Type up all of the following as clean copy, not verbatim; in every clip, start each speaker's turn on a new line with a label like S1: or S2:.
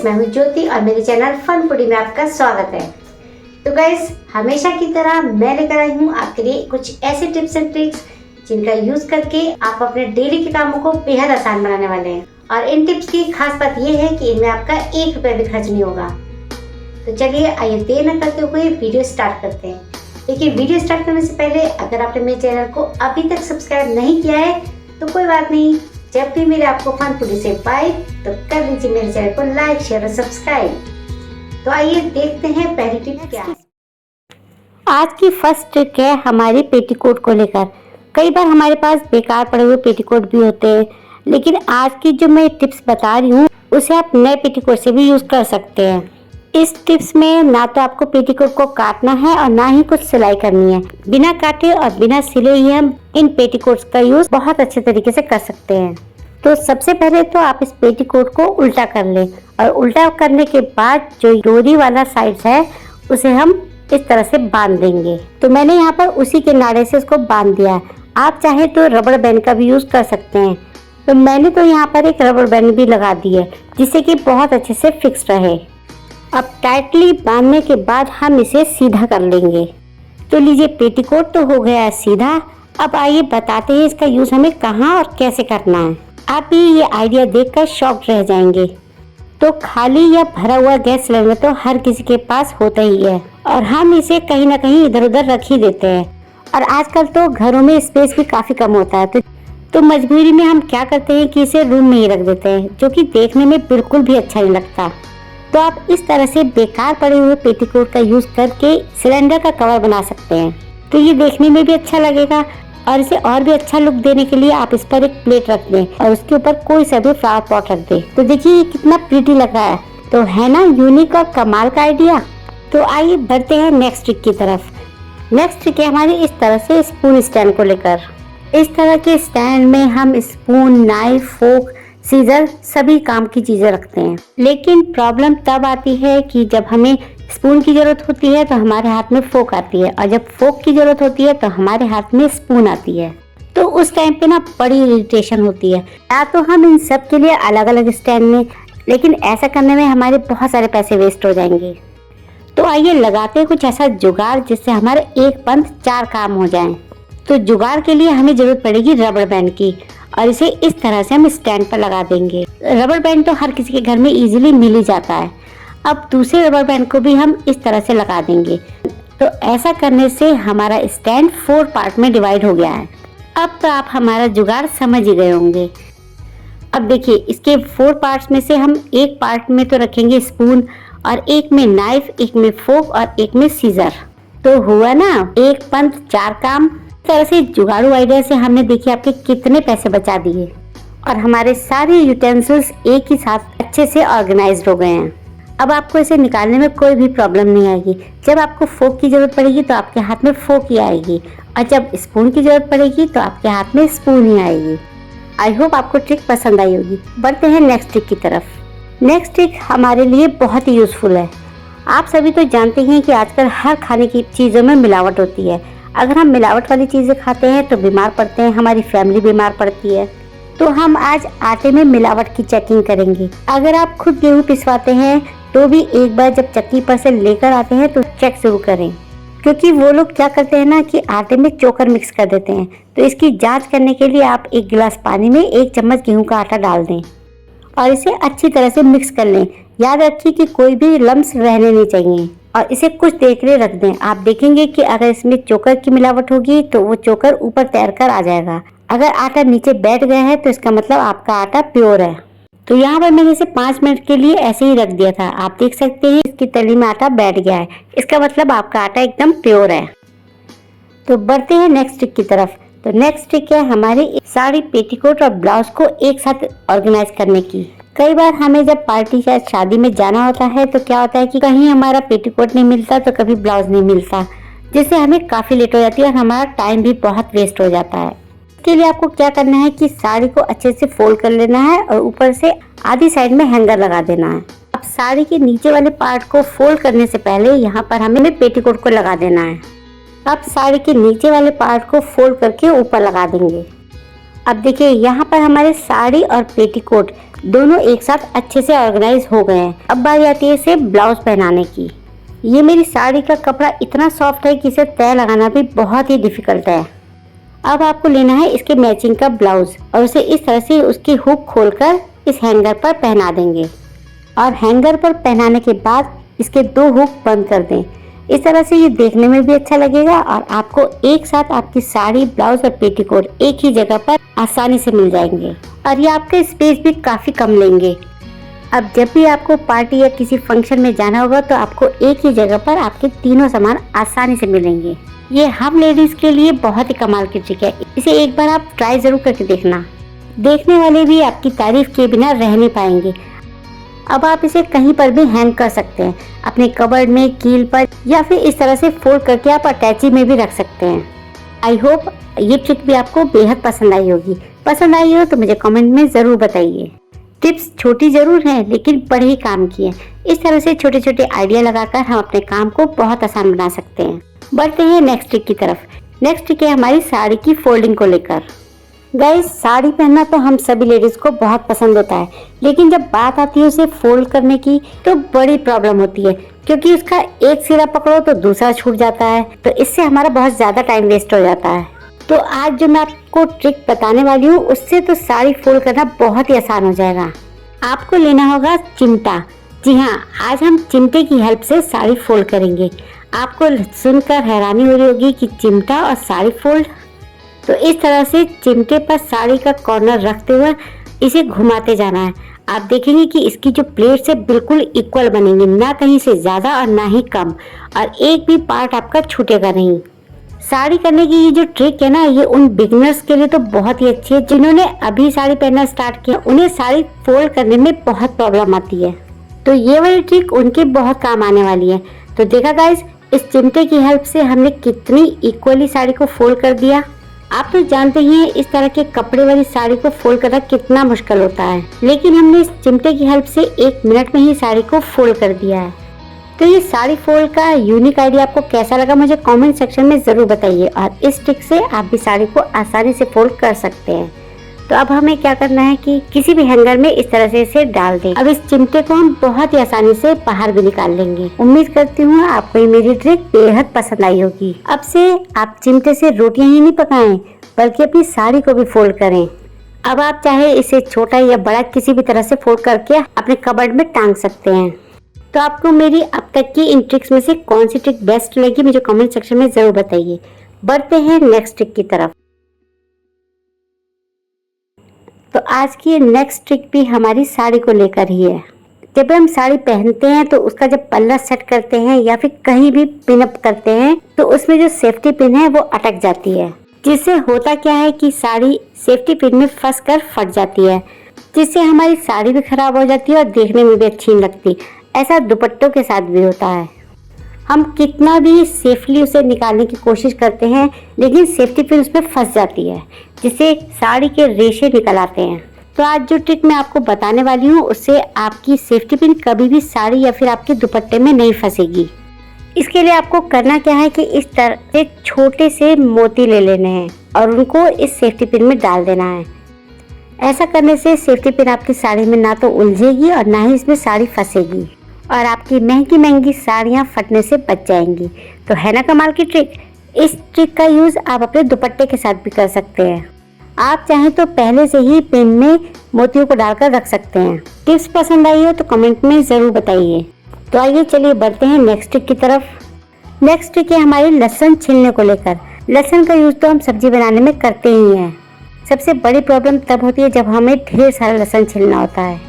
S1: Guys, मैं हूँ ज्योति और मेरे चैनल फन फूडी में आपका स्वागत है। तो गाइस, हमेशा की तरह मैं लेकर आई हूँ आपके लिए कुछ ऐसे टिप्स एंड ट्रिक्स जिनका यूज करके आप अपने डेली के कामों को बेहद आसान बनाने वाले हैं। और इन टिप्स की खास बात यह है कि इनमें आपका 1 रुपया भी खर्च नहीं होगा। तो चलिए आइए देर न करते हुए वीडियो स्टार्ट करते हैं। देखिए, वीडियो स्टार्ट करने से पहले अगर आपने मेरे चैनल को अभी तक सब्सक्राइब नहीं किया है तो कोई बात नहीं, जब भी मेरे आपको फन फूडी से पाए तो कर लीजिए मेरे चैनल को लाइक, शेयर और सब्सक्राइब। तो आइए देखते हैं पहली टिप क्या है। आज की फर्स्ट ट्रिक है हमारी पेटीकोट को लेकर। कई बार हमारे पास बेकार पड़े हुए पेटीकोट भी होते हैं, लेकिन आज की जो मैं टिप्स बता रही हूँ उसे आप नए पेटीकोट से भी यूज कर सकते हैं। इस टिप्स में ना तो आपको पेटीकोट को काटना है और ना ही कुछ सिलाई करनी है। बिना काटे और बिना सिले ही हम इन पेटीकोट्स का यूज बहुत अच्छे तरीके से कर सकते हैं। तो सबसे पहले तो आप इस पेटीकोट को उल्टा कर लें और उल्टा करने के बाद जो डोरी वाला साइड है उसे हम इस तरह से बांध देंगे। तो मैंने यहाँ पर उसी के नाड़े से उसको बांध दिया है। आप चाहे तो रबड़ बैंड का भी यूज कर सकते हैं। तो मैंने तो यहाँ पर एक रबड़ बैंड भी लगा दी है जिससे कि बहुत अच्छे से फिक्स रहे। अब टाइटली बांधने के बाद हम इसे सीधा कर लेंगे। तो लीजिए, पेटीकोट तो हो गया है सीधा। अब आइए बताते हैं इसका यूज हमें कहाँ और कैसे करना है। आप भी ये आइडिया देखकर शॉक्ड रह जाएंगे। तो खाली या भरा हुआ गैस सिलेंडर तो हर किसी के पास होता ही है और हम इसे कहीं ना कहीं इधर उधर रख ही देते हैं। और आजकल तो घरों में स्पेस भी काफी कम होता है, तो मजबूरी में हम क्या करते हैं कि इसे रूम में ही रख देते हैं, जो कि देखने में बिल्कुल भी अच्छा नहीं लगता। तो आप इस तरह से बेकार पड़े हुए पेटीकोट का यूज करके सिलेंडर का कवर बना सकते हैं। तो ये देखने में भी अच्छा लगेगा और इसे और भी अच्छा लुक देने के लिए आप इस पर एक प्लेट रख दें और उसके ऊपर कोई सा भी फ्लावर पॉट रख दें। तो देखिए ये कितना प्रीटी लग रहा है। तो है ना यूनिक और कमाल का आइडिया। तो आइए बढ़ते हैं नेक्स्ट ट्रिक की तरफ। नेक्स्ट ट्रिक है हमारी इस तरह से स्पून स्टैंड को लेकर। इस तरह के स्टैंड में हम स्पून, नाइफ, फोक, सीजर सभी काम की चीजें रखते हैं। लेकिन प्रॉब्लम तब आती है कि जब हमें स्पून की जरूरत होती है तो हमारे हाथ में फोक आती है, और जब फोक की जरूरत होती है तो हमारे हाथ में स्पून आती है। तो उस टाइम पे ना बड़ी इरिटेशन होती है। या तो हम इन सब के लिए अलग अलग स्टैंड में, लेकिन ऐसा करने में हमारे बहुत सारे पैसे वेस्ट हो जाएंगे। तो आइए लगाते हैं कुछ ऐसा जुगाड़ जिससे हमारे एक पंथ 4 काम हो जाएं। तो जुगाड़ के लिए हमें जरूरत पड़ेगी रबड़ बैंड की, और इसे इस तरह से हम स्टैंड पर लगा देंगे। रबड़ बैंड तो हर किसी के घर में इजीली मिल ही जाता है। अब दूसरे रबड़ बैंड को भी हम इस तरह से लगा देंगे। तो ऐसा करने से हमारा स्टैंड 4 पार्ट में डिवाइड हो गया है। अब तो आप हमारा जुगाड़ समझ ही गए होंगे। अब देखिए, इसके 4 पार्ट्स में से हम एक पार्ट में तो रखेंगे स्पून, और एक में नाइफ, एक में फोक और एक में सीजर। तो हुआ ना, एक पंथ 4 काम। इस तरह से जुगाड़ू आइडिया से हमने देखिए आपके कितने पैसे बचा दिए और हमारे सारे यूटेंसिल्स एक ही साथ अच्छे से ऑर्गेनाइज्ड हो गए हैं। अब आपको इसे निकालने में कोई भी प्रॉब्लम नहीं आएगी। जब आपको फोक की जरूरत पड़ेगी तो आपके हाथ में फोक ही आएगी, और जब स्पून की जरूरत पड़ेगी तो आपके हाथ में स्पून ही आएगी। आई होप आपको ट्रिक पसंद आई होगी। बढ़ते हैं नेक्स्ट ट्रिक की तरफ। नेक्स्ट ट्रिक हमारे लिए बहुत ही यूजफुल है। आप सभी तो जानते हैं कि आजकल हर खाने की चीज़ों में मिलावट होती है। अगर हम मिलावट वाली चीज़ें खाते हैं तो बीमार पड़ते हैं, हमारी फैमिली बीमार पड़ती है। तो हम आज आटे में मिलावट की चेकिंग करेंगे। अगर आप खुद गेहूँ पिसवाते हैं तो भी एक बार जब चक्की पर से लेकर आते हैं तो चेक जरूर करें, क्योंकि वो लोग क्या करते हैं ना कि आटे में चोकर मिक्स कर देते हैं। तो इसकी जांच करने के लिए आप 1 गिलास पानी में 1 चम्मच गेहूं का आटा डाल दें और इसे अच्छी तरह से मिक्स कर लें। याद रखिए कि कोई भी लम्स रहने नहीं चाहिए और इसे कुछ देर के लिए रख दें। आप देखेंगे कि अगर इसमें चोकर की मिलावट होगी तो वो चोकर ऊपर तैर कर आ जाएगा। अगर आटा नीचे बैठ गया है तो इसका मतलब आपका आटा प्योर है। तो यहाँ पर मैंने इसे 5 मिनट के लिए ऐसे ही रख दिया था। आप देख सकते हैं इसकी तली में आटा बैठ गया है। इसका मतलब आपका आटा एकदम प्योर है। तो बढ़ते हैं नेक्स्ट ट्रिक की तरफ। तो नेक्स्ट ट्रिक है हमारी साड़ी, पेटीकोट और ब्लाउज को एक साथ ऑर्गेनाइज करने की। कई बार हमें जब पार्टी या शादी में जाना होता है तो क्या होता है कि कहीं हमारा पेटीकोट नहीं मिलता तो कभी ब्लाउज नहीं मिलता, जिससे हमें काफी लेट हो जाती है और हमारा टाइम भी बहुत वेस्ट हो जाता है। इसके लिए आपको क्या करना है कि साड़ी को अच्छे से फोल्ड कर लेना है और ऊपर से आधी साइड में हैंगर लगा देना है। अब साड़ी के नीचे वाले पार्ट को फोल्ड करने से पहले यहाँ पर हमें पेटीकोट को लगा देना है। अब साड़ी के नीचे वाले पार्ट को फोल्ड करके ऊपर लगा देंगे। अब देखिए यहाँ पर हमारे साड़ी और पेटीकोट दोनों एक साथ अच्छे से ऑर्गेनाइज हो गए हैं। अब बारी आती है इसे ब्लाउज पहनाने की। ये मेरी साड़ी का कपड़ा इतना सॉफ्ट है कि इसे तय लगाना भी बहुत ही डिफिकल्ट है। अब आपको लेना है इसके मैचिंग का ब्लाउज और उसे इस तरह से उसकी हुक खोलकर इस हैंगर पर पहना देंगे और हैंगर पर पहनाने के बाद इसके 2 हुक बंद कर दें। इस तरह से ये देखने में भी अच्छा लगेगा और आपको एक साथ आपकी साड़ी, ब्लाउज और पेटीकोट एक ही जगह पर आसानी से मिल जाएंगे और ये आपका स्पेस भी काफी कम लेंगे। अब जब भी आपको पार्टी या किसी फंक्शन में जाना होगा तो आपको एक ही जगह पर आपके तीनों सामान आसानी से मिलेंगे। ये हम लेडीज के लिए बहुत ही कमाल की ट्रिक है। इसे एक बार आप ट्राई जरूर करके देखना, देखने वाले भी आपकी तारीफ किए बिना रह नहीं पाएंगे। अब आप इसे कहीं पर भी हैंग कर सकते हैं, अपने कबर्ड में, कील पर, या फिर इस तरह से फोल्ड करके आप अटैची में भी रख सकते हैं। आई होप ये ट्रिक भी आपको बेहद पसंद आई होगी। पसंद आई हो तो मुझे कमेंट में जरूर बताइए। टिप्स छोटी जरूर है लेकिन बड़े ही काम की है। इस तरह से छोटे छोटे आइडिया लगाकर हम अपने काम को बहुत आसान बना सकते हैं। बढ़ते हैं नेक्स्ट ट्रिक की तरफ। नेक्स्ट ट्रिक है हमारी साड़ी की फोल्डिंग को लेकर। गाइस, साड़ी पहनना तो हम सभी लेडीज को बहुत पसंद होता है, लेकिन जब बात आती है उसे फोल्ड करने की तो बड़ी प्रॉब्लम होती है, क्योंकि उसका एक सिरा पकड़ो तो दूसरा छूट जाता है, तो इससे हमारा बहुत ज्यादा टाइम वेस्ट हो जाता है। तो आज जो मैं आपको ट्रिक बताने वाली हूँ उससे तो साड़ी फोल्ड करना बहुत ही आसान हो जाएगा। आपको लेना होगा चिमटा। जी हाँ, आज हम चिमटे की हेल्प से साड़ी फोल्ड करेंगे। आपको सुनकर हैरानी हो रही होगी कि चिमटा और साड़ी फोल्ड। तो इस तरह से चिमटे पर साड़ी का कॉर्नर रखते हुए इसे घुमाते जाना है। आप देखेंगे कि इसकी जो प्लेट्स है बिल्कुल इक्वल बनेंगी, ना कहीं से ज्यादा और ना ही कम, और एक भी पार्ट आपका छूटेगा नहीं। साड़ी करने की ये जो ट्रिक है ना, ये उन बिगिनर्स के लिए तो बहुत ही अच्छी है जिन्होंने अभी साड़ी पहनना स्टार्ट किया। उन्हें साड़ी फोल्ड करने में बहुत प्रॉब्लम आती है, तो ये वाली ट्रिक उनके बहुत काम आने वाली है। तो देखा गाइस, इस चिमटे की हेल्प से हमने कितनी इक्वली साड़ी को फोल्ड कर दिया। आप तो जानते ही हैं इस तरह के कपड़े वाली साड़ी को फोल्ड करना कितना मुश्किल होता है, लेकिन हमने इस चिमटे की हेल्प से 1 मिनट में ही साड़ी को फोल्ड कर दिया है। तो ये साड़ी फोल्ड का यूनिक आइडिया आपको कैसा लगा मुझे कमेंट सेक्शन में जरूर बताइए, और इस ट्रिक से आप भी साड़ी को आसानी से फोल्ड कर सकते हैं। तो अब हमें क्या करना है कि किसी भी हैंगर में इस तरह से इसे डाल दें। अब इस चिमटे को हम बहुत ही आसानी से बाहर भी निकाल लेंगे। उम्मीद करती हूँ आपको ये मेरी ट्रिक बेहद पसंद आई होगी। अब से आप चिमटे से रोटियां ही नहीं पकाएं, बल्कि अपनी साड़ी को भी फोल्ड करें। अब आप चाहे इसे छोटा या बड़ा किसी भी तरह से फोल्ड करके अपने कबर्ड में टांग सकते हैं। तो आपको मेरी अब तक की इन ट्रिक्स में से कौन सी ट्रिक बेस्ट लगी मुझे कमेंट सेक्शन में जरूर बताइए। बढ़ते हैं नेक्स्ट ट्रिक की तरफ। तो आज की नेक्स्ट ट्रिक भी हमारी साड़ी को लेकर ही है। जब हम साड़ी पहनते हैं तो उसका जब पल्ला सेट करते हैं या फिर कहीं भी पिन अप करते हैं तो उसमें जो सेफ्टी पिन है वो अटक जाती है, जिससे होता क्या है कि साड़ी सेफ्टी पिन में फंस कर फट जाती है, जिससे हमारी साड़ी भी खराब हो जाती है और देखने में भी अच्छी नहीं लगती। ऐसा दुपट्टों के साथ भी होता है। हम कितना भी सेफली उसे निकालने की कोशिश करते हैं लेकिन सेफ्टी पिन उसमें फंस जाती है, जिससे साड़ी के रेशे निकल आते हैं। तो आज जो ट्रिक मैं आपको बताने वाली हूँ उससे आपकी सेफ्टी पिन कभी भी साड़ी या फिर आपके दुपट्टे में नहीं फंसेगी। इसके लिए आपको करना क्या है कि इस तरह से छोटे से मोती ले लेने हैं और उनको इस सेफ्टी पिन में डाल देना है। ऐसा करने से सेफ्टी पिन आपकी साड़ी में ना तो उलझेगी और ना ही इसमें साड़ी फंसेगी और आपकी महंगी महंगी साड़ियाँ फटने से बच जाएंगी। तो है ना कमाल की ट्रिक। इस ट्रिक का यूज आप अपने दुपट्टे के साथ भी कर सकते हैं। आप चाहें तो पहले से ही पिन में मोतियों को डालकर रख सकते हैं। टिप्स पसंद आई हो तो कमेंट में जरूर बताइए। तो आइए चलिए बढ़ते हैं नेक्स्ट ट्रिक की तरफ। नेक्स्ट ट्रिक है हमारी लहसुन छीलने को लेकर। लहसुन का यूज तो हम सब्जी बनाने में करते ही हैं। सबसे बड़ी प्रॉब्लम तब होती है जब हमें ढेर सारा लहसुन छीलना होता है।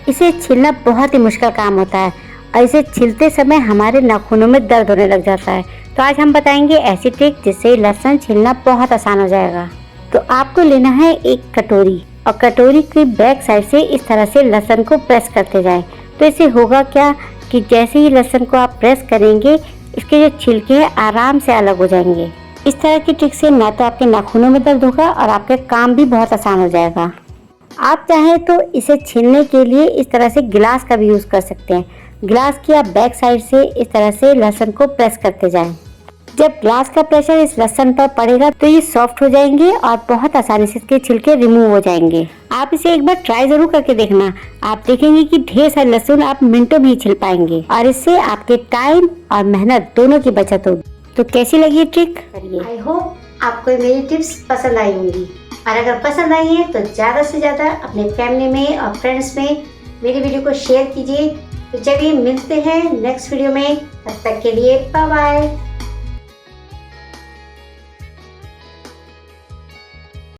S1: इसे छीलना बहुत ही मुश्किल काम होता है और इसे छीलते समय हमारे नाखूनों में दर्द होने लग जाता है। तो आज हम बताएंगे ऐसी ट्रिक जिससे लहसुन छीलना बहुत आसान हो जाएगा। तो आपको लेना है एक कटोरी और कटोरी की बैक साइड से इस तरह से लहसुन को प्रेस करते जाएं। तो इससे होगा क्या कि जैसे ही लहसुन को आप प्रेस करेंगे इसके जो छिलके हैं आराम से अलग हो जाएंगे। इस तरह की ट्रिक से ना तो आपके नाखूनों में दर्द होगा और आपके काम भी बहुत आसान हो जाएगा। आप चाहें तो इसे छीलने के लिए इस तरह से गिलास का भी यूज कर सकते हैं। गिलास की आप बैक साइड से इस तरह से लहसुन को प्रेस करते जाएं। जब ग्लास का प्रेशर इस लहसुन पर पड़ेगा तो ये सॉफ्ट हो जाएंगे और बहुत आसानी से इसके छिलके रिमूव हो जाएंगे। आप इसे एक बार ट्राई जरूर करके देखना। आप देखेंगे कि ढेर सारे लहसुन आप मिनटों में ही छिल पाएंगे और इससे आपके टाइम और मेहनत दोनों की बचत होगी। तो कैसी लगी ये ट्रिक? आई होप आपको मेरी टिप्स पसंद आई होंगी, और अगर पसंद आई है तो ज्यादा से ज्यादा अपने फैमिली में और फ्रेंड्स में मेरी वीडियो को शेयर कीजिए। तो चलिए मिलते हैं नेक्स्ट वीडियो में, तब तक के लिए बाय बाय।